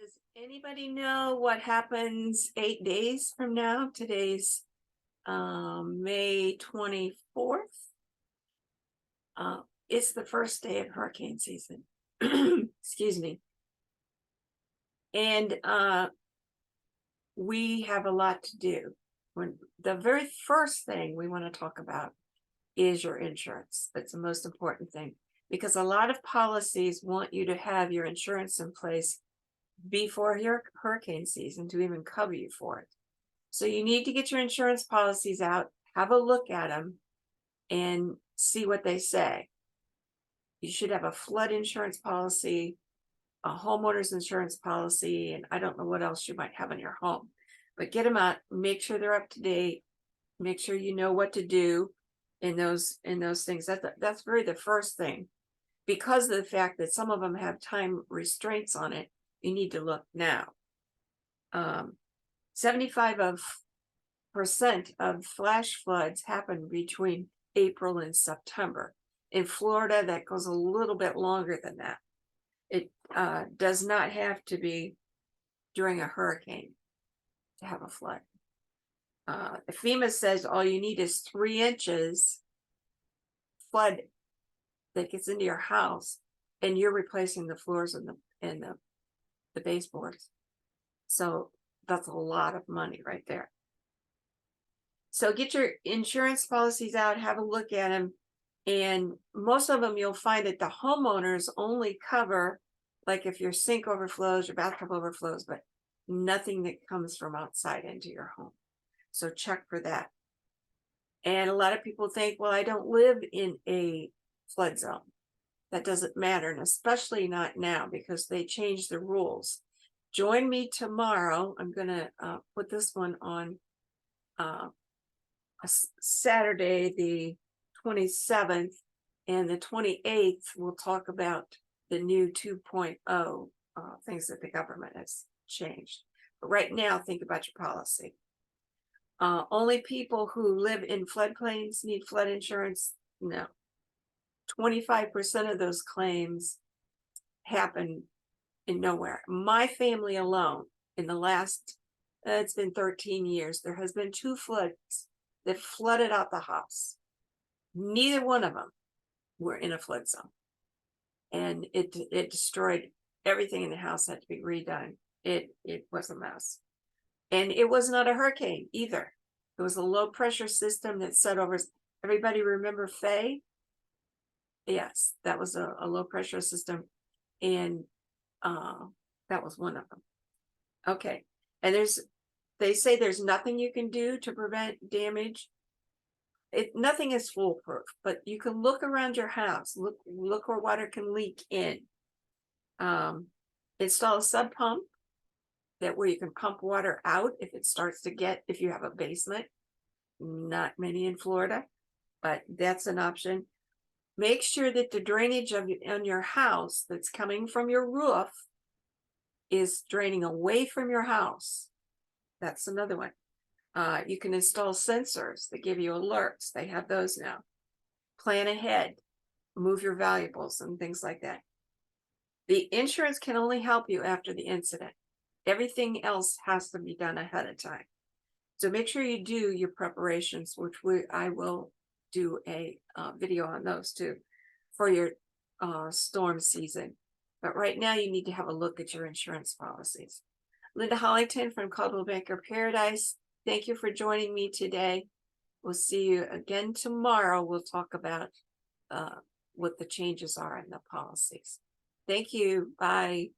Does anybody know what happens 8 days from now? Today's May 24th. It's the first day of hurricane season. Excuse me. And we have a lot to do. When the very first thing we want to talk about is your insurance. That's the most important thing because a lot of policies want you to have your insurance in place before your hurricane season to even cover you for it. So you need to get your insurance policies out, have a look at them, and see what they say. You should have a flood insurance policy, a homeowner's insurance policy, and I don't know what else you might have in your home. But get them out, make sure they're up to date, make sure you know what to do in those things. That's really the first thing. Because of the fact that some of them have time restraints on it, you need to look now. 75% of flash floods happen between April and September. In Florida, that goes a little bit longer than that. It does not have to be during a hurricane to have a flood. FEMA says all you need is 3 inches flood that gets into your house, and you're replacing the floors and the baseboards. So that's a lot of money right there. So get your insurance policies out, have a look at them, and most of them you'll find that the homeowners only cover, like if your sink overflows, your bathtub overflows, but nothing that comes from outside into your home. So check for that. And a lot of people think, well, I don't live in a flood zone. That doesn't matter, and especially not now because they changed the rules. Join me tomorrow. I'm going to put this one on Saturday, the 27th, and the 28th. We'll talk about the new 2.0 things that the government has changed. But right now, think about your policy. Only people who live in floodplains need flood insurance? No. 25% of those claims happen in nowhere. My family alone, in the last, it's been 13 years, there has been 2 floods that flooded out the house. Neither one of them were in a flood zone. And it destroyed everything in the house, had to be redone. It was a mess. And it was not a hurricane either. It was a low pressure system that set over. Everybody remember Faye? Yes, that was a low pressure system. And that was one of them. Okay. And they say there's nothing you can do to prevent damage. Nothing is foolproof, but you can look around your house, look where water can leak in. Install a sub pump where you can pump water out if it starts to if you have a basement. Not many in Florida, but that's an option. Make sure that the drainage on your house that's coming from your roof is draining away from your house. That's another one. You can install sensors that give you alerts. They have those now. Plan ahead, move your valuables and things like that. The insurance can only help you after the incident. Everything else has to be done ahead of time. So make sure you do your preparations, which I will do a video on those too for your storm season. But right now you need to have a look at your insurance policies. Linda Hollington from Coldwell Banker Paradise. Thank you for joining me today. We'll see you again tomorrow. We'll talk about what the changes are in the policies. Thank you. Bye.